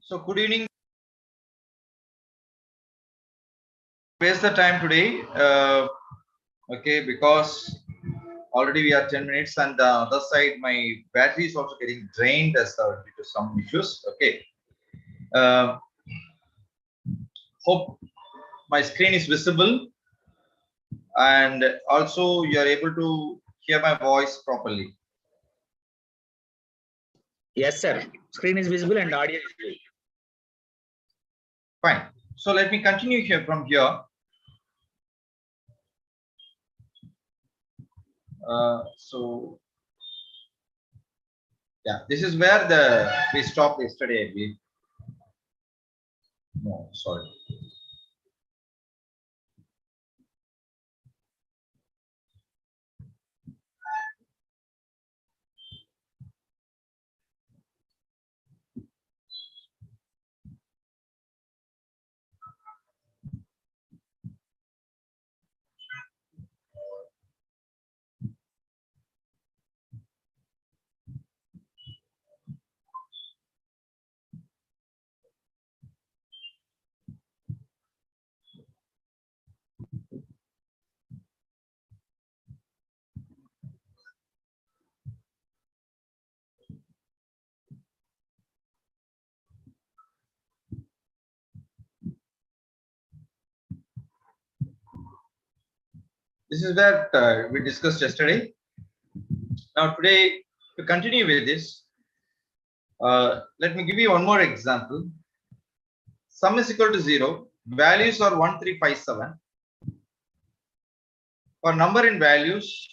So good evening. Waste the time today. Okay, because already we are 10 minutes, and the other side my battery is also getting drained as due to some issues. Okay. Uh, Hope my screen is visible, and also you are able to hear my voice properly. Yes, sir. Screen is visible and audio is visible. Fine. So let me continue here from here. So yeah, this is where we stopped yesterday. No, sorry. This is where we discussed yesterday. Now today, to continue with this, let me give you one more example. Sum is equal to 0. Values are 1, 3, 5, 7. For number in values,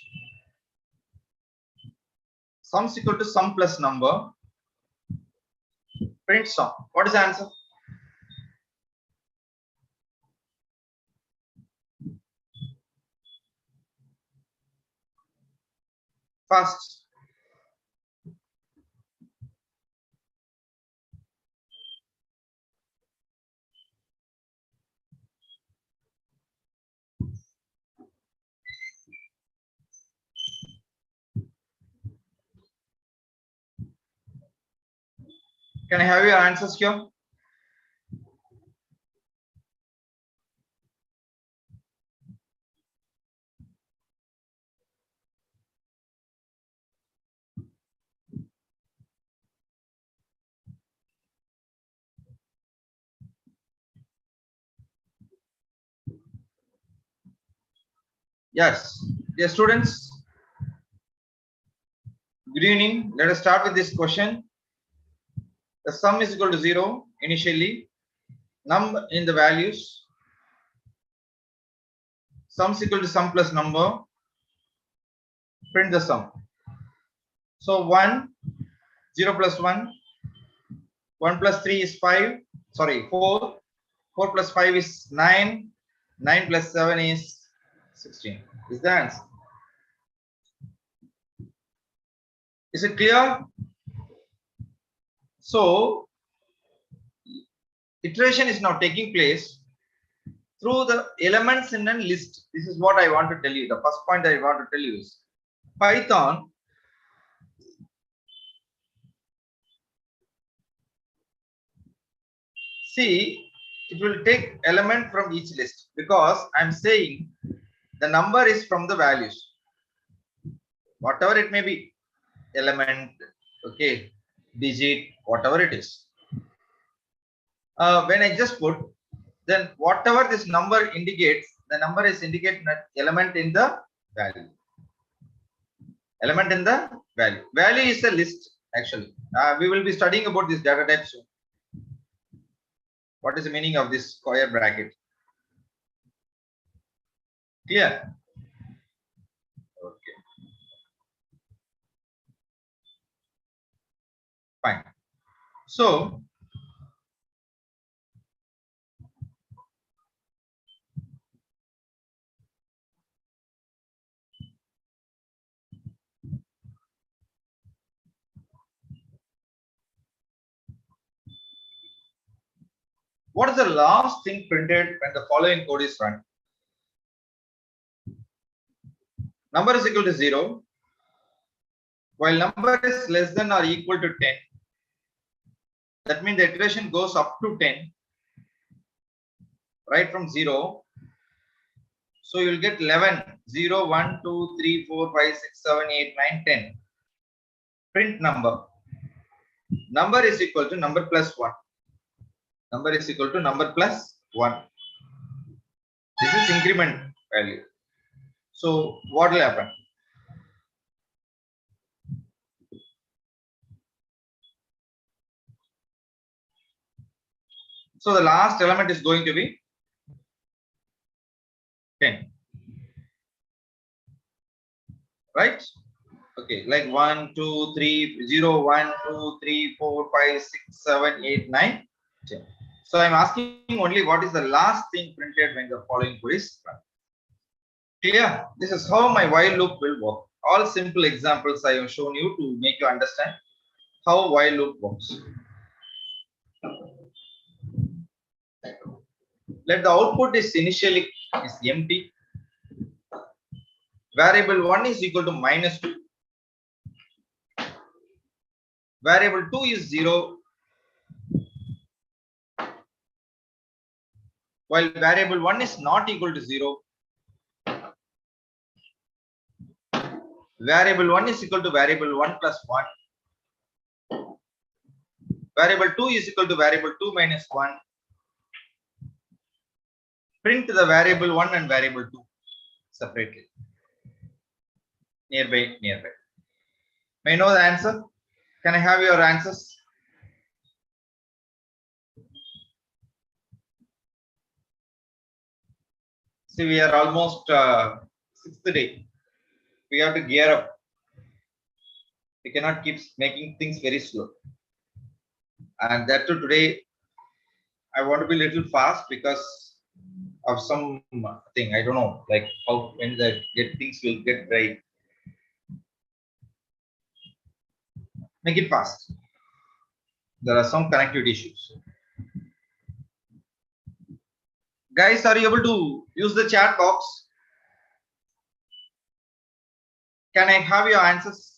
sum is equal to sum plus number. Print sum. What is the answer? Fast. Can I have your answers here? Yes. Dear students, good evening. Let us start with this question. The sum is equal to 0 initially. Number in the values. Sum is equal to sum plus number. Print the sum. So 1, 0 plus 1, 1 plus 3 is 5, sorry, 4, 4 plus 5 is 9, 9 plus 7 is 16. Is the answer? Is it clear? So, iteration is now taking place through the elements in a list. This is what I want to tell you. The first point I want to tell you is Python see, it will take element from each list because I'm saying the number is from the values, whatever it may be, element, okay, digit, whatever it is. When I just put, then whatever this number indicates, the number is indicated element in the value. Element in the value. Value is a list actually. We will be studying about this data type soon. What is the meaning of this square bracket? Clear? Okay. Fine. So, what is the last thing printed when the following code is run? Number is equal to 0, while number is less than or equal to 10. That means the iteration goes up to 10, right from 0. So you will get 11, 0, 1, 2, 3, 4, 5, 6, 7, 8, 9, 10. Print number. Number is equal to number plus 1. Number is equal to number plus 1. This is increment value. So what will happen? So the last element is going to be 10. Right? Okay, like 1, 2, 3, 0, 1, 2, 3, 4, 5, 6, 7, 8, 9, 10. So I'm asking only what is the last thing printed when the following code is run. Clear? This is how my while loop will work. All simple examples I have shown you to make you understand how while loop works. Let the output is initially is empty. Variable 1 is equal to minus 2. Variable 2 is 0. While variable 1 is not equal to 0. Variable 1 is equal to variable 1 plus 1. Variable 2 is equal to variable 2 minus 1. Print the variable 1 and variable 2 separately. Nearby. May I know the answer? Can I have your answers? See, we are almost 6th day. We have to gear up. We cannot keep making things very slow. And that too today, I want to be a little fast because of some thing. I don't know, like how when the things will get right. Make it fast. There are some connectivity issues. Guys, are you able to use the chat box? Can I have your answers?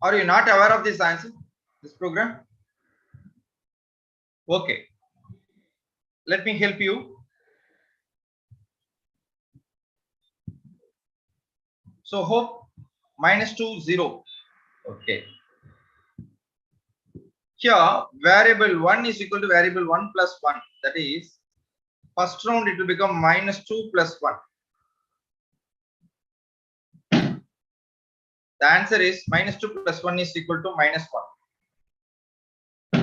Are you not aware of this answer, this program? Okay. Let me help you. So hope minus 2, 0. Okay. Here, variable 1 is equal to variable 1 plus 1. That is, first round it will become minus 2 plus 1. The answer is minus 2 plus 1 is equal to minus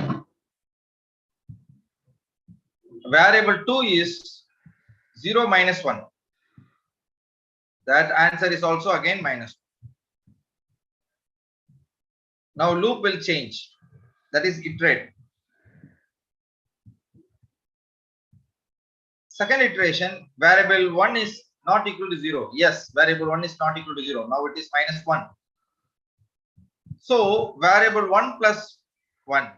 1. Variable 2 is 0 minus 1. That answer is also again minus 2. Now loop will change. That is iterate. Second iteration, variable 1 is not equal to 0. Yes, variable 1 is not equal to 0. Now it is minus 1. So variable 1 plus 1.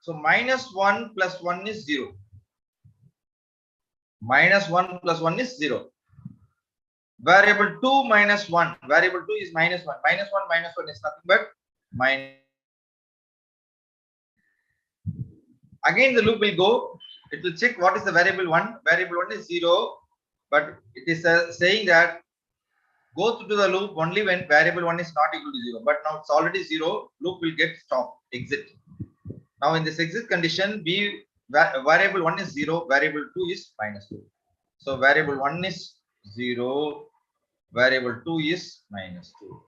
So minus 1 plus 1 is 0. Minus 1 plus 1 is 0. Variable 2 minus 1. Variable 2 is minus 1. Minus 1 is nothing but minus. Again the loop will go. It will check what is the variable 1. Variable 1 is 0. But it is saying that go to the loop only when variable 1 is not equal to 0. But now it's already 0. Loop will get stopped. Exit. Now in this exit condition, variable 1 is 0. Variable 2 is minus 2. So variable 1 is 0. Variable 2 is minus 2.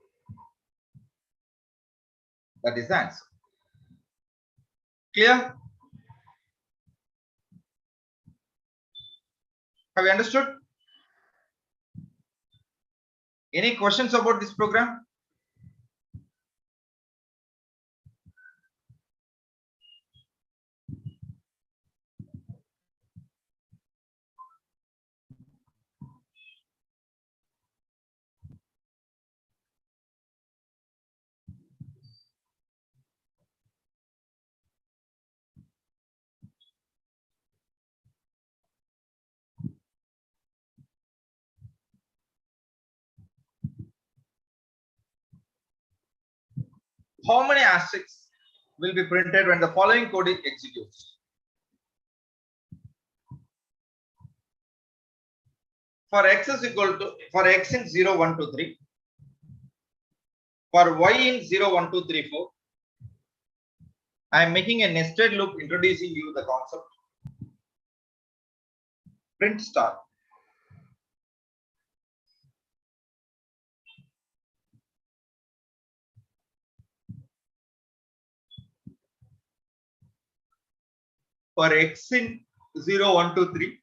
That is the answer. Clear? Have you understood? Any questions about this program? how many asterisks will be printed when the following code executes? For x is equal to, for x in 0, 1, 2, 3, for y in 0, 1, 2, 3, 4, I am making a nested loop introducing you the concept. Print star. For x in 0, 1, 2, 3,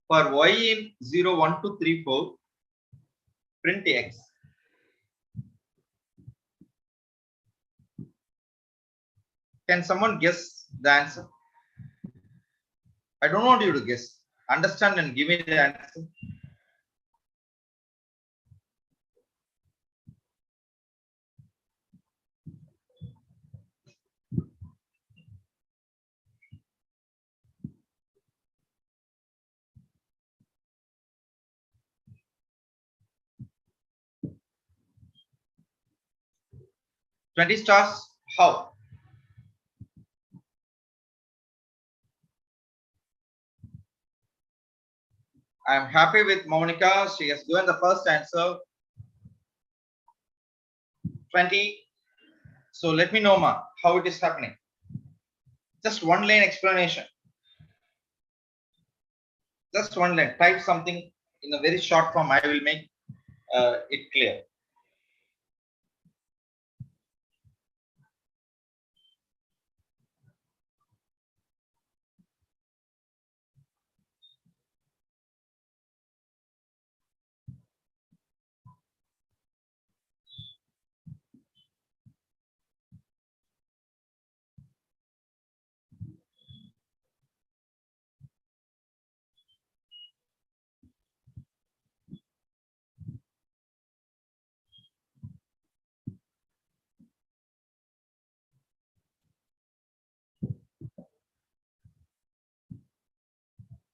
for y in 0, 1, 2, 3, 4, print x. Can someone guess the answer? I don't want you to guess. Understand and give me the answer. $20 stars. How? I am happy with Monica. She has given the first answer. 20. So let me know, ma, how it is happening. Just one line explanation. Just one line. Type something in a very short form. I will make it clear.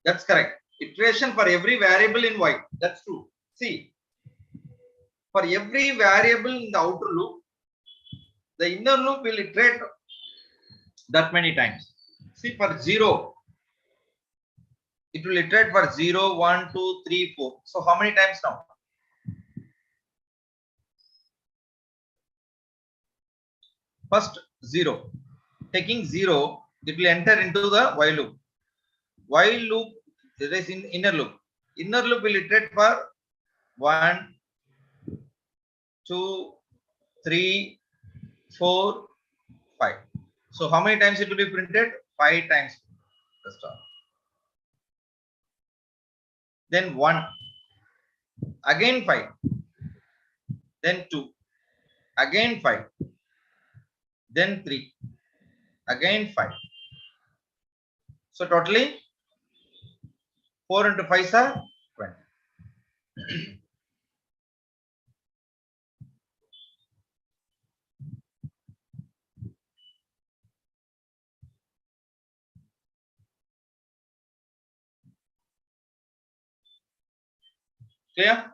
That's correct. Iteration for every variable in y. That's true. See, for every variable in the outer loop, the inner loop will iterate that many times. See, for 0, it will iterate for 0, 1, 2, 3, 4. So how many times now? First 0. Taking 0, it will enter into the while loop. While loop, there is in inner loop. Inner loop will iterate for 1, 2, 3, 4, 5. So how many times it will be printed? 5 times. Then 1, again 5, then 2, again 5, then 3, again 5. So totally 4 into 5 are 20. Clear?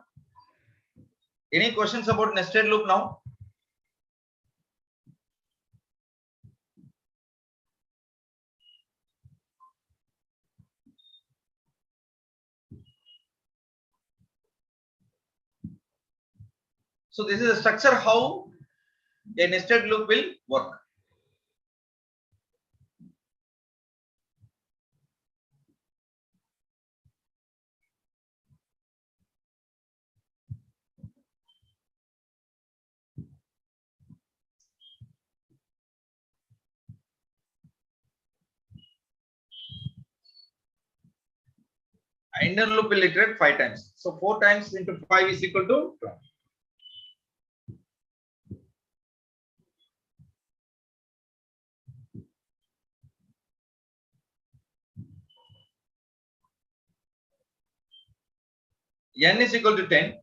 Any questions about nested loop now? So this is a structure how a nested loop will work. Inner loop will iterate 5 times. So 4 times into 5 is equal to 20. N is equal to 10.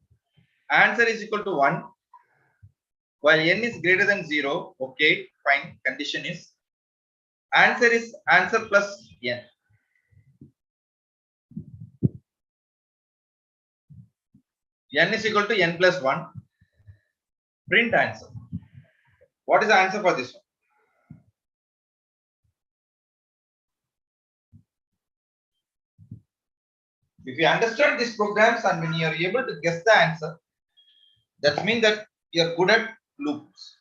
Answer is equal to 1. While n is greater than 0. Okay, fine. Condition is answer plus n. N is equal to n plus 1. Print answer. What is the answer for this one? If you understand these programs and when you are able to guess the answer, that means that you are good at loops.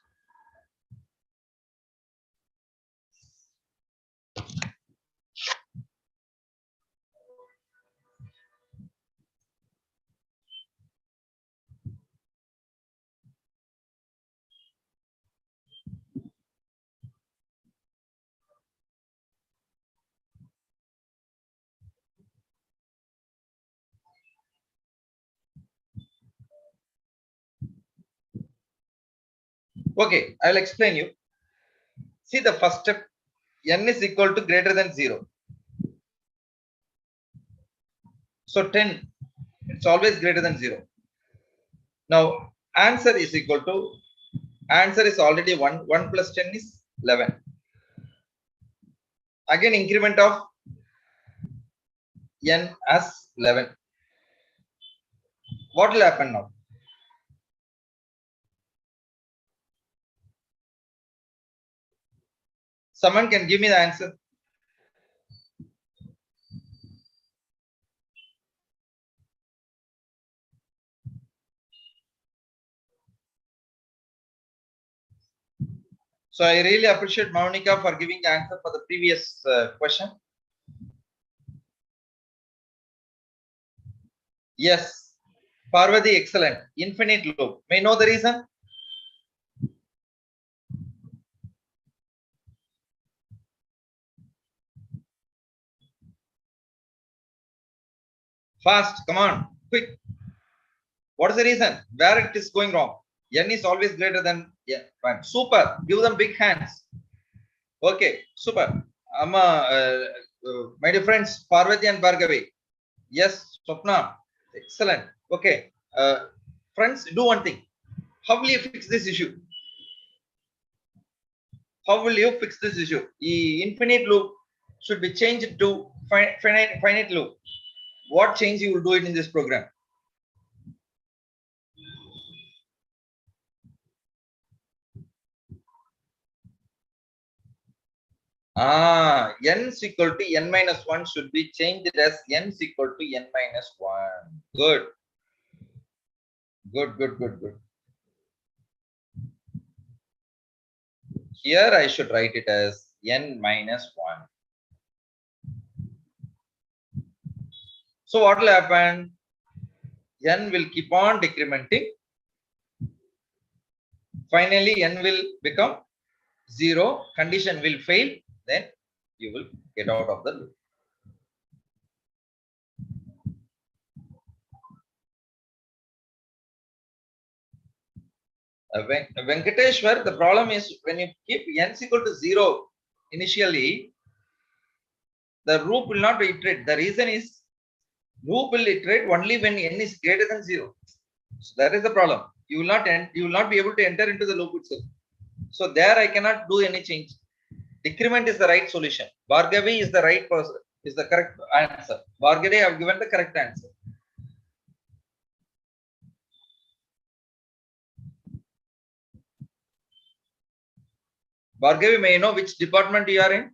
Okay, I will explain you. See the first step, n is equal to greater than 0. So 10, it's always greater than 0. Now answer is equal to, answer is already 1, 1 plus 10 is 11. Again increment of n as 11. What will happen now? Someone can give me the answer. So I really appreciate Monica for giving the answer for the previous question. Yes, Parvati, excellent. Infinite loop. May I know the reason? Fast, come on, quick. What is the reason? Where it is going wrong? N is always greater than n. Fine. Super. Give them big hands. Okay, super. My dear friends, Parvati and Bhargavi. Yes, Swapna. Excellent. Okay. Friends, do one thing. How will you fix this issue? How will you fix this issue? The infinite loop should be changed to finite loop. What change you will do it in this program? N is equal to n minus 1 should be changed as n is equal to n minus 1. Good. Good. Here I should write it as n minus 1. So what will happen? N will keep on decrementing. Finally, n will become 0. Condition will fail. Then you will get out of the loop. Venkateshwar, the problem is when you keep n is equal to 0 initially, the loop will not iterate. The reason is loop will iterate only when n is greater than 0. So that is the problem. You will not be able to enter into the loop itself. So there I cannot do any change. Decrement is the right solution. Bhargavi is the right person, is the correct answer. Bhargavi, I have given the correct answer. Bhargavi, may I know which department you are in?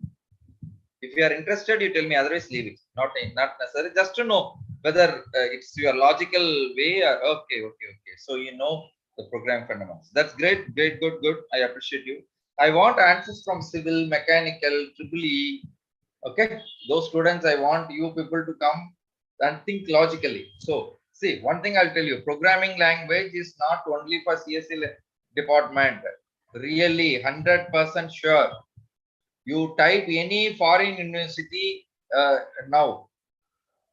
If you are interested, you tell me. Otherwise, leave it. Not necessary. Just to know whether it's your logical way or okay. So you know the program fundamentals. That's great. Good. I appreciate you. I want answers from civil, mechanical, triple E. Okay, those students, I want you people to come and think logically. So see, one thing I'll tell you: programming language is not only for CSE department. Really, 100% sure. You type any foreign university now,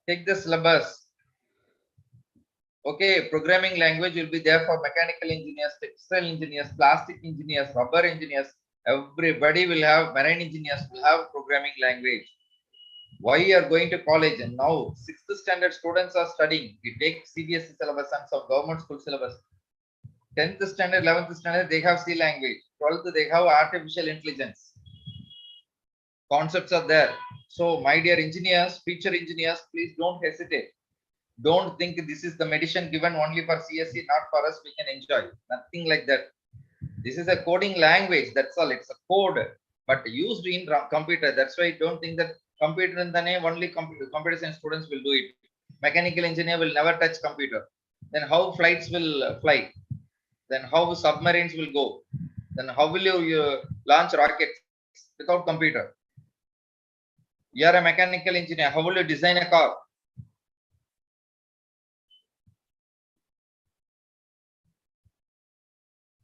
take the syllabus. Okay, programming language will be there for mechanical engineers, textile engineers, plastic engineers, rubber engineers. Everybody will have, marine engineers will have programming language. Why you are going to college and now 6th standard students are studying? We take CBSE syllabus and some government school syllabus. 10th standard, 11th standard, they have C language. 12th, they have artificial intelligence. Concepts are there. So my dear engineers, future engineers, please don't hesitate. Don't think this is the medicine given only for CSE, not for us, we can enjoy. Nothing like that. This is a coding language. That's all. It's a code, but used in computer. That's why I don't think that computer in the name only computer science students will do it. Mechanical engineer will never touch computer. Then how flights will fly? Then how submarines will go? Then how will you launch rockets without computer? You are a mechanical engineer. How will you design a car?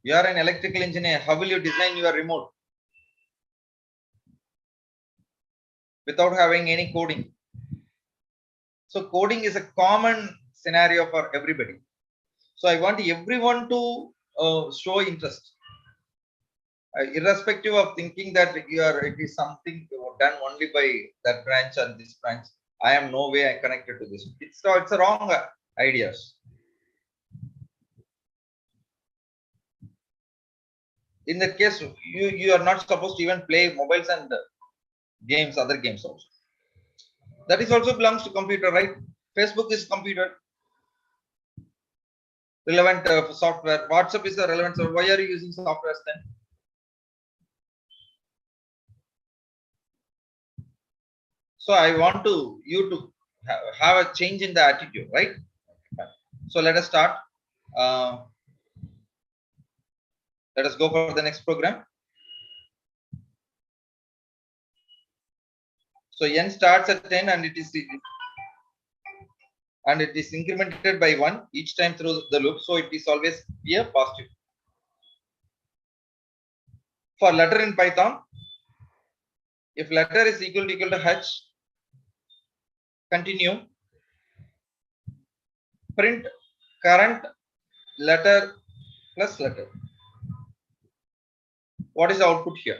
You are an electrical engineer. How will you design your remote without having any coding? So coding is a common scenario for everybody. So I want everyone to show interest, irrespective of thinking that it is something done only by that branch and this branch. I am no way I connected to this. It's a wrong ideas. In that case, you are not supposed to even play mobiles and games, other games also. That is also belongs to computer, right? Facebook is computer. Relevant software. WhatsApp is a relevant software. Why are you using softwares then? So I want you to have a change in the attitude, right? So let us start. Let us go for the next program. So n starts at 10 and it is incremented by 1 each time through the loop. So it is always be a positive. For letter in Python, if letter is equal to h, continue, print current letter plus letter. What is the output here?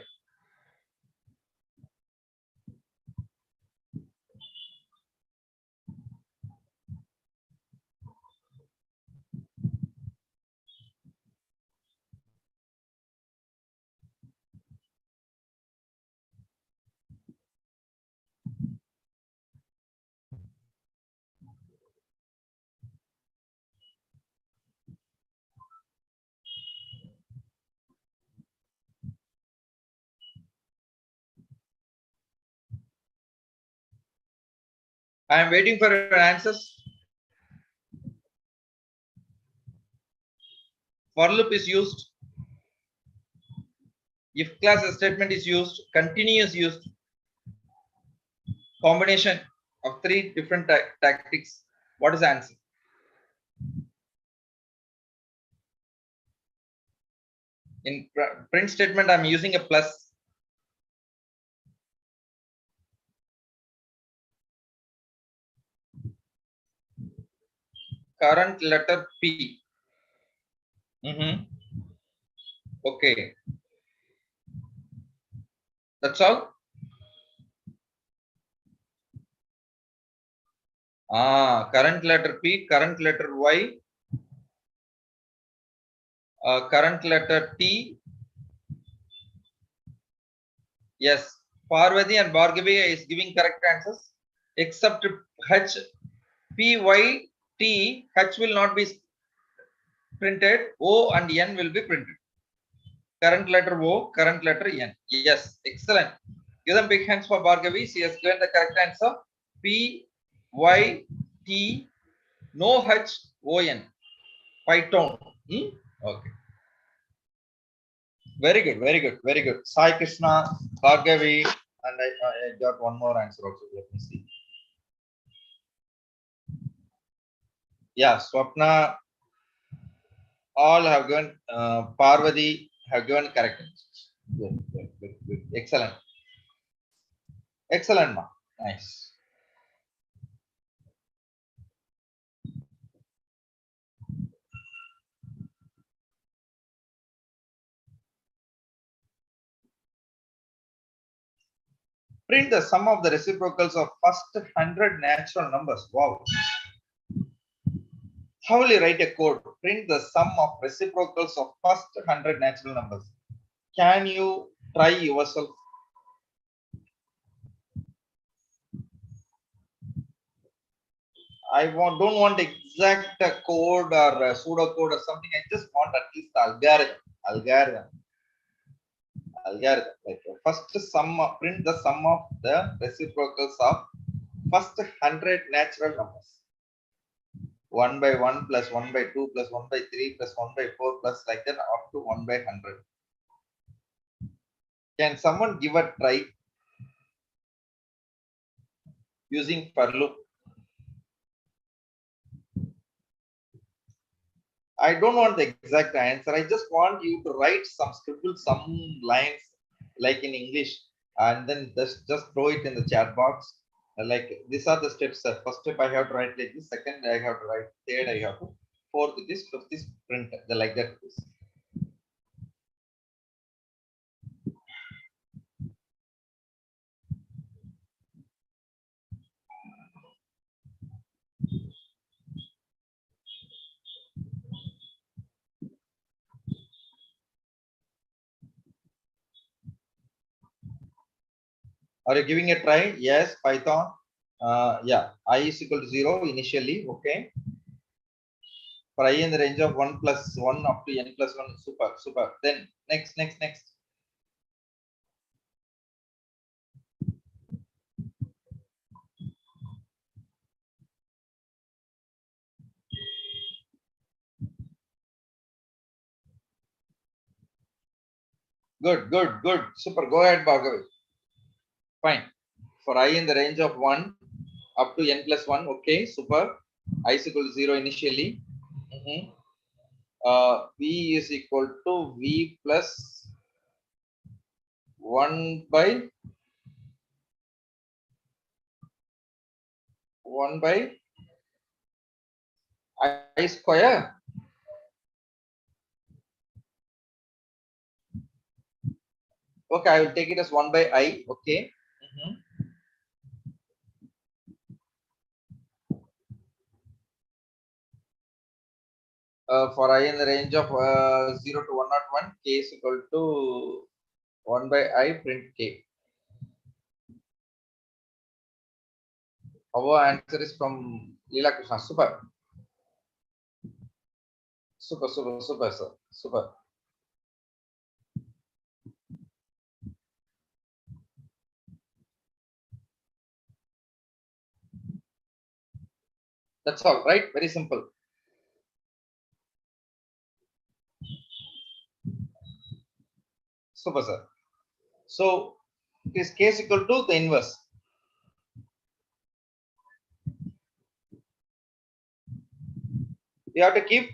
I am waiting for your answers. For loop is used. If class statement is used, continue is used. Combination of 3 different tactics. What is the answer? In print statement, I'm using a plus. Current letter P. Okay. That's all. Current letter P, current letter Y, current letter T. Yes, Parvati and Bhargavi is giving correct answers, except H, P, Y, T. H will not be printed. O and N will be printed. Current letter O, current letter N. Yes, excellent. Give them big hands for Bhargavi. She has given the correct answer. P, Y, T, no H, O, N. Python. Okay. Very good, very good, very good. Sai Krishna, Bhargavi, and I got one more answer also. Let me see. Yeah, Swapna, all have given, Parvati have given correct answers. Good, good, good, good. Excellent. Excellent, ma. Nice. Print the sum of the reciprocals of first 100 natural numbers. Wow. How will you write a code? Print the sum of reciprocals of first 100 natural numbers. Can you try yourself? I don't want exact code or pseudo code or something. I just want at least the algorithm. Algorithm. Like first print the sum of the reciprocals of first 100 natural numbers. 1 by 1 plus 1 by 2 plus 1 by 3 plus 1 by 4 plus like that up to 1 by 100. Can someone give a try using for loop? I don't want the exact answer. I just want you to write scribble some lines like in English and then just throw it in the chat box. Like these are the steps. First step I have to write like this. Second I have to write. Third I have to. Fourth this. Fifth this. Print like that. Are you giving a try? Yes, Python. Yeah, I is equal to 0 initially. Okay. For I in the range of 1 plus 1 up to n plus 1. Super. Then next. Good. Super. Go ahead, Bhargavi. Fine. For I in the range of 1 up to n plus 1. Okay, super. I is equal to 0 initially. V is equal to V plus 1 by 1 by I square. Okay, I will take it as 1 by I. Okay. For I in the range of 0 to 101, K is equal to 1 by I print K. Our answer is from Leela Krishna. Super, sir. Super. That's all, right? Very simple. Super, sir. So it is K is equal to the inverse. You have to keep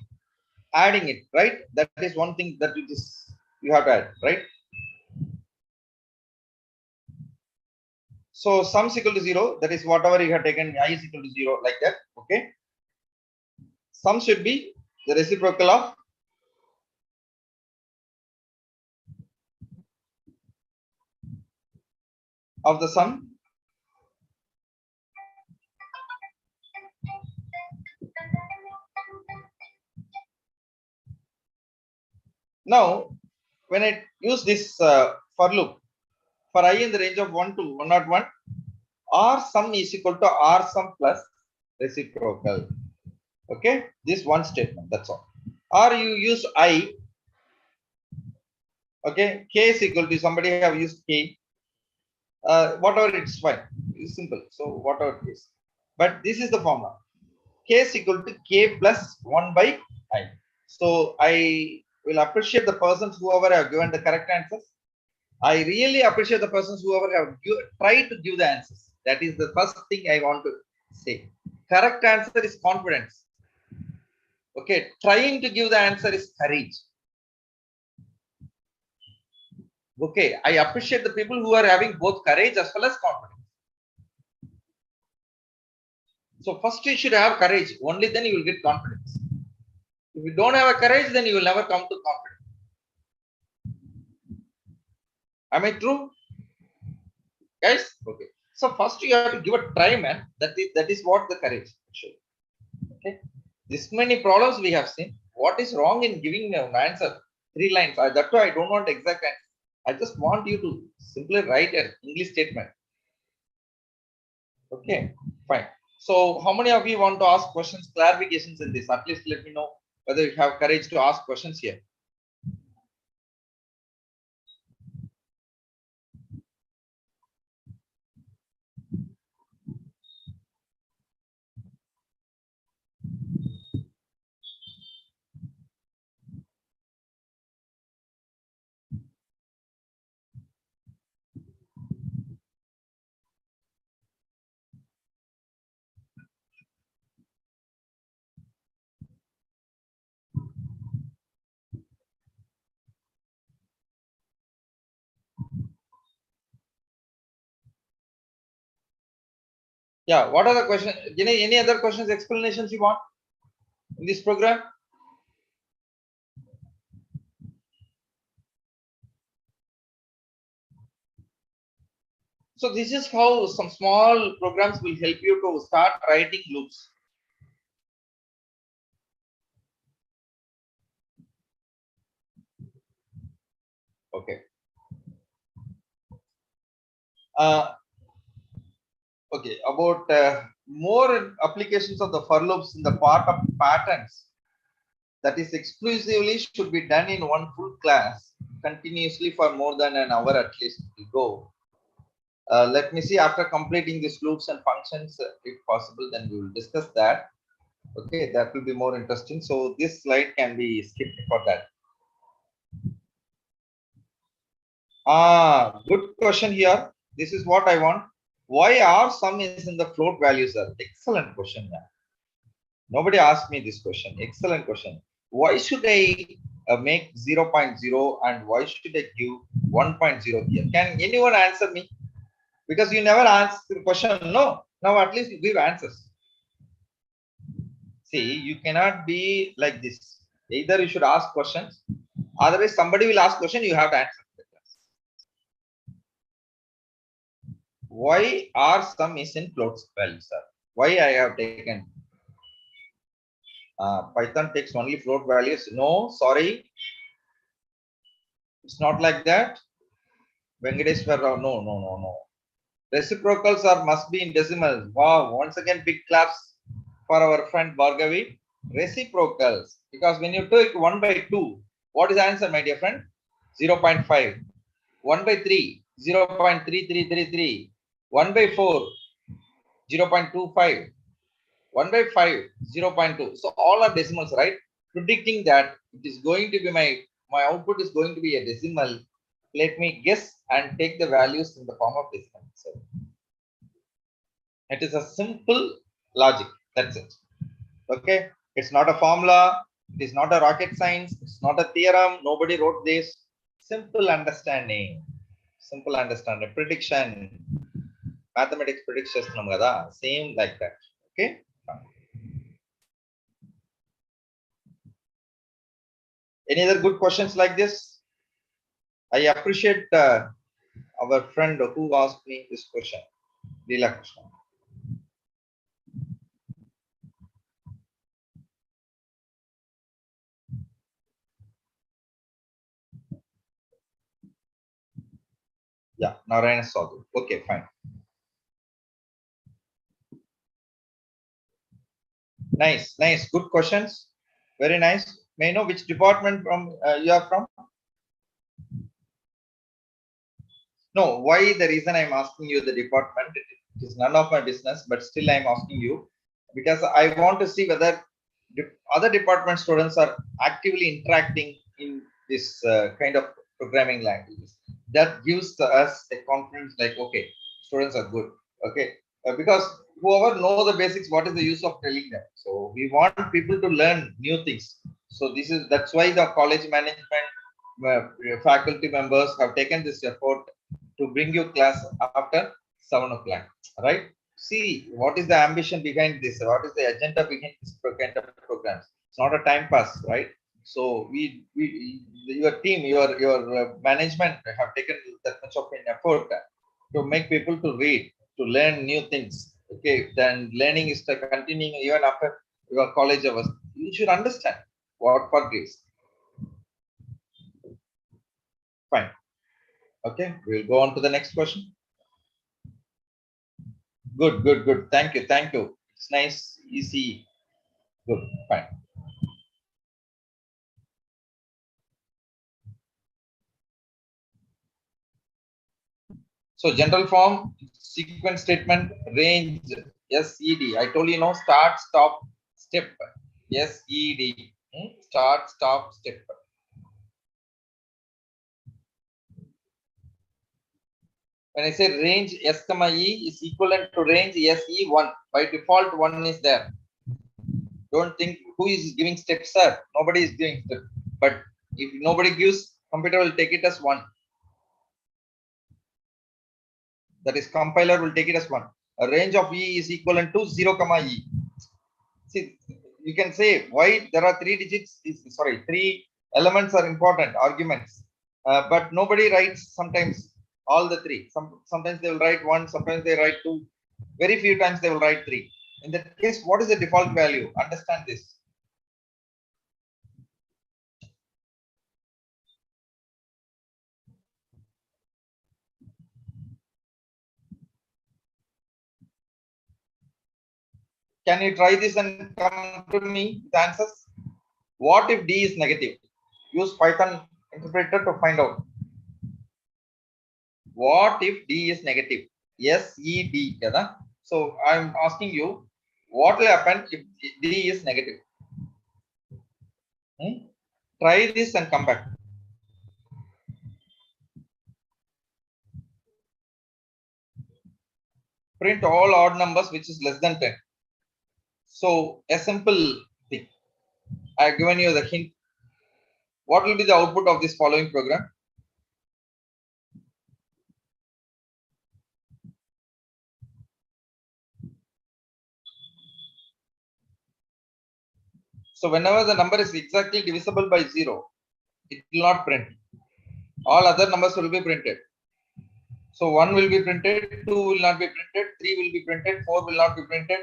adding it, right? That is one thing that you have to add, right? So sum is equal to 0. That is whatever you have taken. I is equal to 0, like that. Okay. Sum should be the reciprocal of the sum. Now, when I use this for loop, for I in the range of 1 to 101, R sum is equal to R sum plus reciprocal. Okay, this one statement, that's all. Or you use I. Okay, K is equal to, somebody have used K. Whatever, it's fine. It's simple. So whatever it is. But this is the formula. K is equal to K plus 1 by I. So I will appreciate the persons whoever have given the correct answers. I really appreciate the persons whoever have tried to give the answers. That is the first thing I want to say. Correct answer is confidence. Okay, trying to give the answer is courage. Okay, I appreciate the people who are having both courage as well as confidence. So first you should have courage. Only then you will get confidence. If you don't have a courage, then you will never come to confidence. Am I true? Guys? Okay. So first you have to give a try, man. That is what the courage should. Okay. This many problems we have seen. What is wrong in giving an answer? 3 lines. That's why I don't want exact answer. I just want you to simply write an English statement. Okay, fine. So how many of you want to ask questions, clarifications in this? At least let me know whether you have courage to ask questions here. Yeah, what are the questions? Any other questions, explanations you want in this program? So this is how some small programs will help you to start writing loops. Okay. Okay, about more applications of the for loops in the part of patterns, that is exclusively should be done in one full class continuously for more than an hour at least will go. Let me see after completing these loops and functions, if possible, then we will discuss that. Okay, that will be more interesting. So this slide can be skipped for that. Good question here. This is what I want. Why are sum is in the float value, sir? Excellent question. Nobody asked me this question. Excellent question. Why should I make 0.0 and why should I give 1.0 here? Can anyone answer me? Because you never asked the question. No. Now at least you give answers. See, you cannot be like this. Either you should ask questions, otherwise somebody will ask question, you have to answer. Why are sum is in floats value, sir? Why I have taken Python takes only float values? No, sorry, it's not like that. Venkateshwar Rao, no. Reciprocals are must be in decimals. Wow, once again, big claps for our friend Bhargavi. Reciprocals, because when you take 1 by 2, what is the answer, my dear friend? 0.5. 1 by 3, 0.3333. 1 by 4, 0.25. 1 by 5, 0.2. So all are decimals, right? Predicting that it is going to be my output is going to be a decimal. Let me guess and take the values in the form of decimal. So it is a simple logic. That's it. Okay. It's not a formula. It is not a rocket science. It's not a theorem. Nobody wrote this. Simple understanding. Simple understanding. Prediction. Mathematics predictions. Same like that. Okay. Any other good questions like this? I appreciate our friend who asked me this question, Leela Krishna. Yeah, Narayana Sadhu. Okay, fine. Nice. Good questions. Very nice. May I know which department from you are from? No, why the reason I'm asking you the department? It is none of my business, but still I'm asking you because I want to see whether other department students are actively interacting in this kind of programming languages. That gives us a confidence like, okay, students are good. Okay, because whoever know the basics, what is the use of telling them? So we want people to learn new things. So that's why the college management faculty members have taken this effort to bring you class after 7 o'clock, right? See, what is the ambition behind this? What is the agenda behind this kind of programs? It's not a time pass, right? So your team, your management have taken that much of an effort to make people to read, to learn new things. Okay, then learning is continuing even after your college hours. You should understand what for gives. Fine. Okay, we'll go on to the next question. Good. Thank you. It's nice, easy. Good, fine. So general form, sequence statement, range, SED. I told you no start, stop, step. SED. Start, stop, step. When I say range S comma E is equivalent to range SE1. By default, 1 is there. Don't think who is giving steps, sir. Nobody is giving step. But if nobody gives, computer will take it as 1. That is, compiler will take it as 1. a range of E is equivalent to 0 comma E. See, you can say why there are three elements are important arguments, but nobody writes sometimes all the three. Sometimes they will write one, sometimes they write two. Very few times they will write three. In that case, what is the default value? Understand this. Can you try this and come to me with answers? What if D is negative? Use Python interpreter to find out. What if D is negative? SED. So I'm asking you, what will happen if D is negative? Try this and come back. Print all odd numbers which is less than 10. So a simple thing. I have given you the hint. What will be the output of this following program? So whenever the number is exactly divisible by 0, it will not print. All other numbers will be printed. So 1 will be printed, 2 will not be printed, 3 will be printed, 4 will not be printed,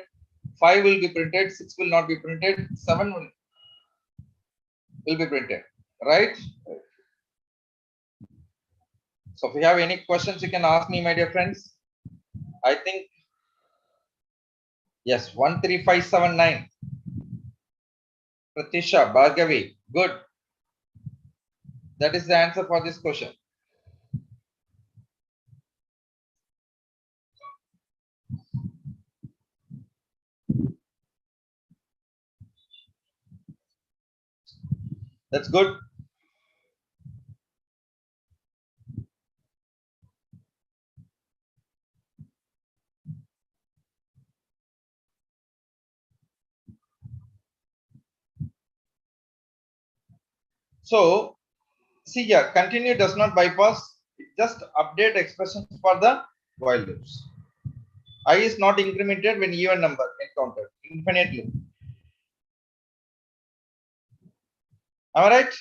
5 will be printed, 6 will not be printed, 7 will be printed, right? So if you have any questions, you can ask me, my dear friends. I think, yes, 13579. Pratisha, Bhargavi, good. That is the answer for this question. That's good. So, see here, continue does not bypass, it just update expressions for the while loops. I is not incremented when even number encountered. Infinite loop. Am I right?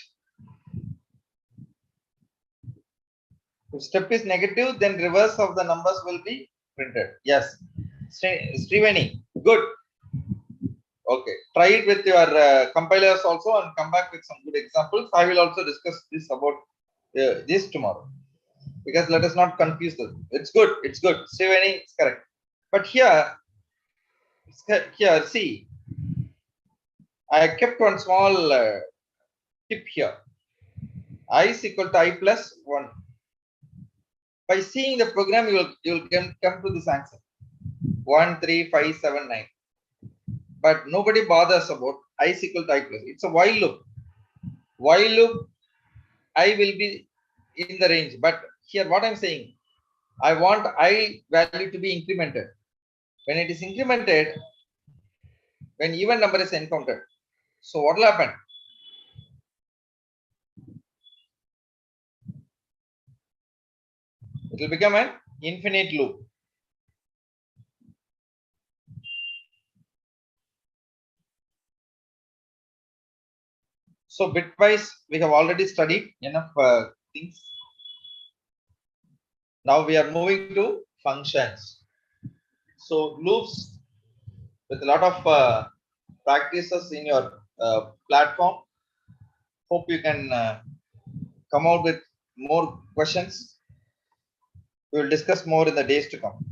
If step is negative, then reverse of the numbers will be printed. Yes. Sriveni, good. Okay. Try it with your compilers also and come back with some good examples. I will also discuss this about this tomorrow. Because let us not confuse them. It's good. It's good. Sriveni is correct. But here, see, I kept one small tip here. I is equal to I plus 1. By seeing the program, you will come to this answer. 1, 3, 5, 7, 9. But nobody bothers about I is equal to I plus. It's a while loop. While loop, I will be in the range. But here, what I'm saying, I want I value to be incremented. When it is incremented, when even number is encountered. So what will happen? It will become an infinite loop. So bitwise, we have already studied enough things. Now we are moving to functions. So loops with a lot of practices in your platform. Hope you can come out with more questions. We will discuss more in the days to come.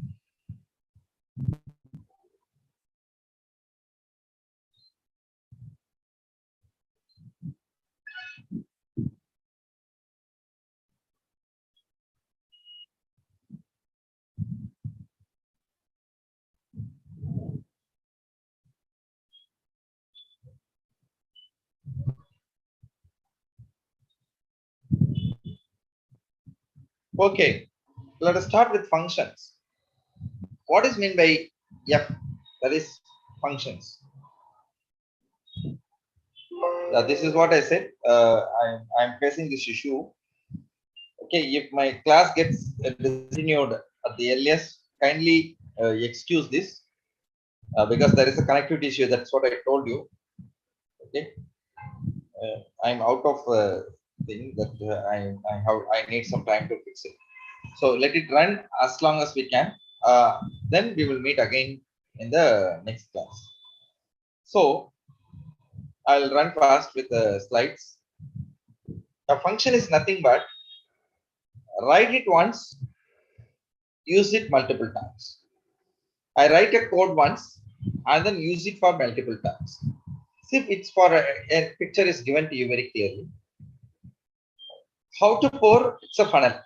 Okay, let us start with functions. What is meant by F? That is functions. This is what I said. I'm facing this issue. Okay, if my class gets discontinued at the earliest, kindly excuse this because there is a connectivity issue. That's what I told you. Okay, I'm out of thing that I need some time to fix it. So let it run as long as we can. Then we will meet again in the next class. So I'll run fast with the slides. The function is nothing but write it once, use it multiple times. I write a code once and then use it for multiple times. See if it's for a picture is given to you very clearly. How to pour, it's a funnel.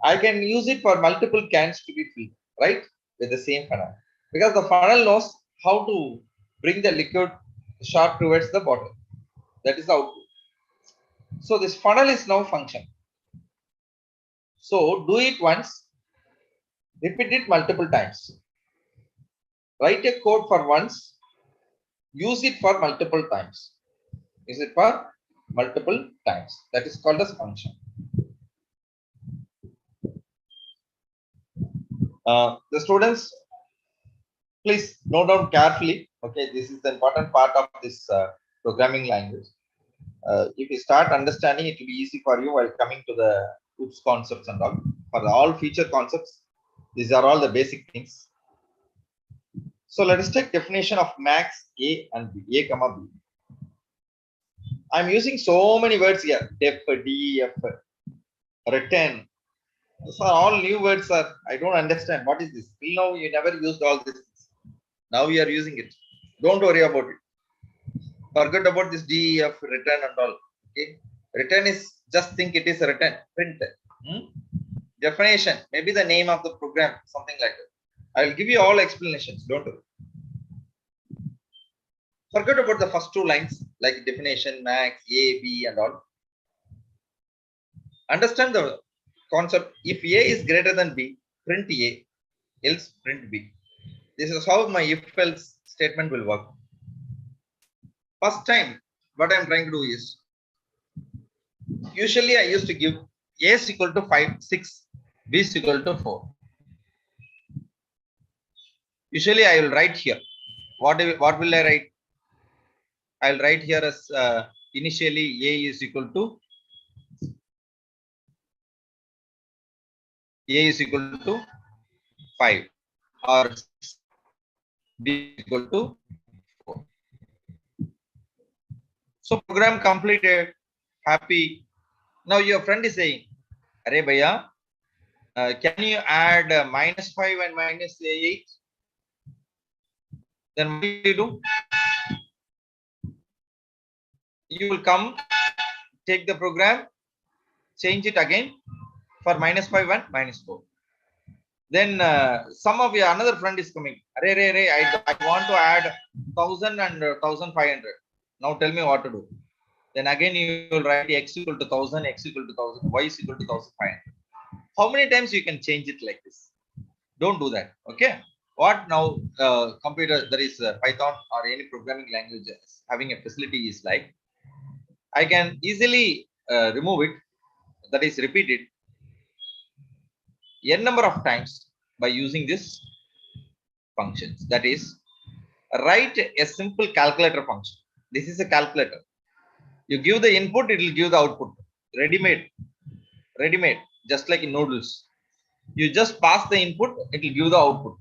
I can use it for multiple cans to be filled, right? With the same funnel. Because the funnel knows how to bring the liquid sharp towards the bottle. That is the output. So this funnel is now function. So do it once, repeat it multiple times. Write a code for once, use it for multiple times. Use it for multiple times. That is called as function. The students, please note down carefully. Okay, this is the important part of this programming language. If you start understanding, it will be easy for you while coming to the OOPS concepts and all. For all feature concepts, these are all the basic things. So let us take definition of max A and B, A comma B. I'm using so many words here. Def, def, return. These are all new words, sir. I don't understand. What is this? Till now, you never used all this. Now we are using it. Don't worry about it. Forget about this def, return and all. Okay. Return is just think it is a return. Print. Definition. Maybe the name of the program. Something like that. I will give you all explanations. Don't worry. Forget about the first two lines like definition, max, A, B and all. Understand the concept. If A is greater than B, print A, else print B. This is how my if-else statement will work. First time, what I'm trying to do is, usually I used to give A is equal to 5, 6, B is equal to 4. Usually I will write here. What will I write? I'll write here as initially A is equal to 5 or B is equal to 4. So program completed, happy. Now your friend is saying, Arey Bhaiya, can you add -5 and -8? Then what do you do? You will come, take the program, change it again for -5 and -4. Then some of your another friend is coming. Arey, I want to add 1000 and 1500. Now tell me what to do. Then again you will write x equal to 1000, x equal to 1000, y is equal to 1500. How many times you can change it like this? Don't do that. Okay. What now computer, there is Python or any programming language having a facility is like, I can easily remove it, that is repeat it n number of times by using this functions. That is, write a simple calculator function. This is a calculator. You give the input, it will give the output. Ready-made, just like in noodles. You just pass the input, it will give the output.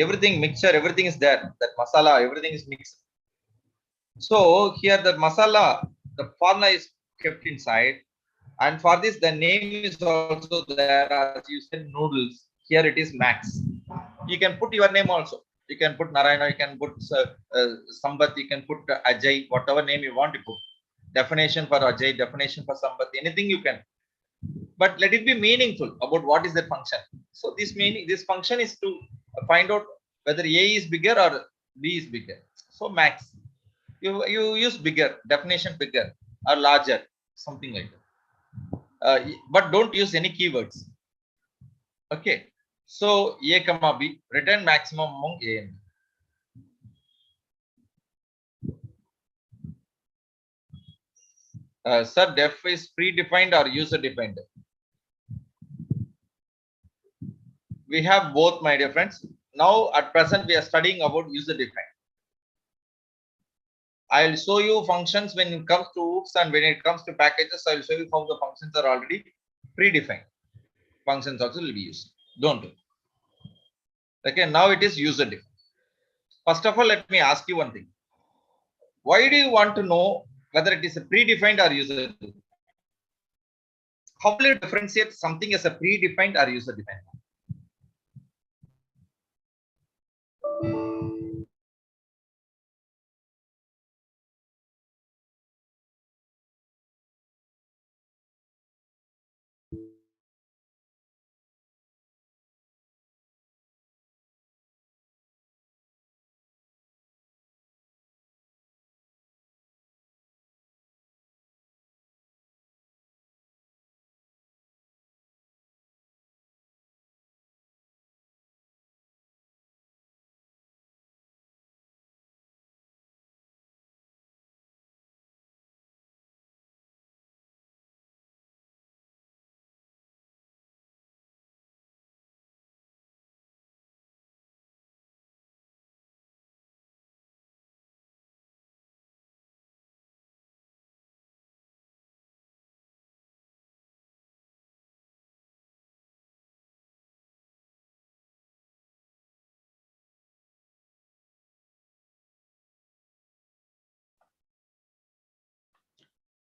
Everything mixture, everything is there. That masala, everything is mixed. So here the masala, the formula is kept inside. And for this, the name is also there. As you said, noodles. Here it is max. You can put your name also. You can put Narayana, you can put Sambat, you can put Ajay, whatever name you want to put. Definition for Ajay, definition for Sambat, anything you can. But let it be meaningful about what is that function. So this function is to find out whether A is bigger or B is bigger. So max. You use bigger, definition bigger or larger, something like that. But don't use any keywords. Okay. So A comma B, return maximum among A and B. Sir, def is predefined or user defined? we have both, my dear friends. Now at present we are studying about user defined. I'll show you functions when it comes to OOPS, and when it comes to packages, I'll show you how the functions are already predefined. Functions also will be used. Don't do. Okay, now it is user defined. First of all, let me ask you one thing. Why do you want to know whether it is a predefined or user defined? How will you differentiate something as a predefined or user defined?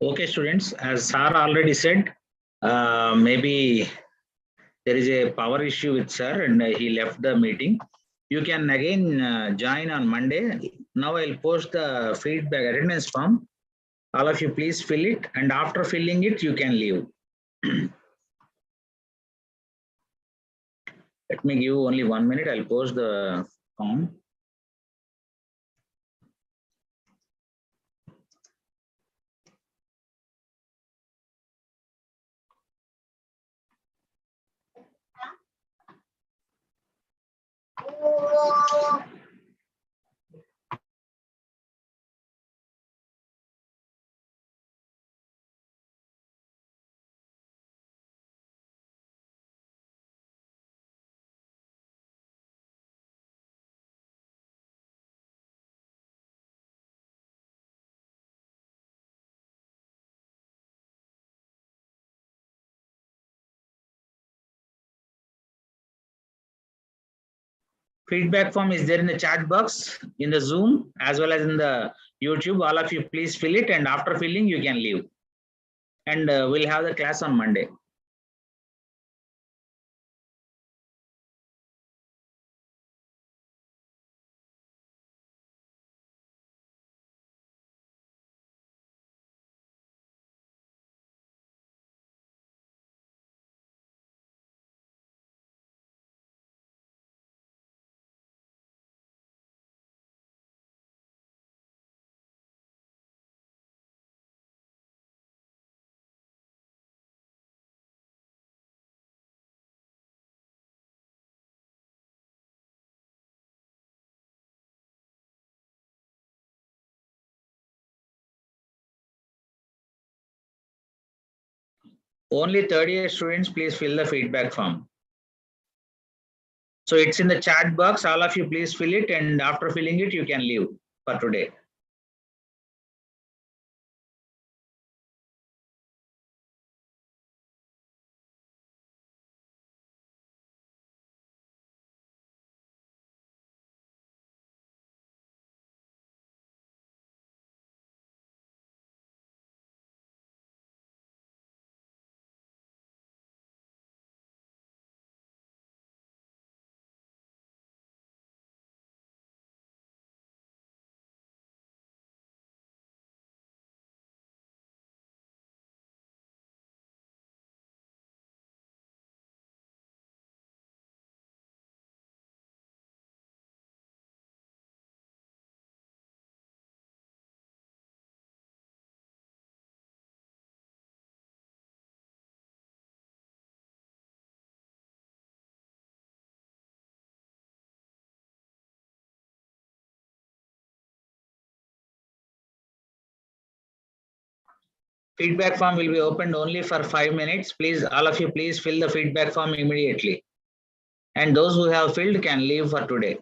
Okay, students, as Sir already said, maybe there is a power issue with Sir and he left the meeting. You can again join on Monday. Now I'll post the feedback attendance form. All of you please fill it, and after filling it, you can leave. Let me give only 1 minute. I'll post the form. Feedback form is there in the chat box in the Zoom as well as in the YouTube. All of you please fill it, and after filling you can leave. And we'll have the class on Monday. Only third year students, please fill the feedback form. So it's in the chat box. All of you please fill it, and after filling it, you can leave for today. Feedback form will be opened only for 5 minutes. Please, all of you, please fill the feedback form immediately. And those who have filled can leave for today.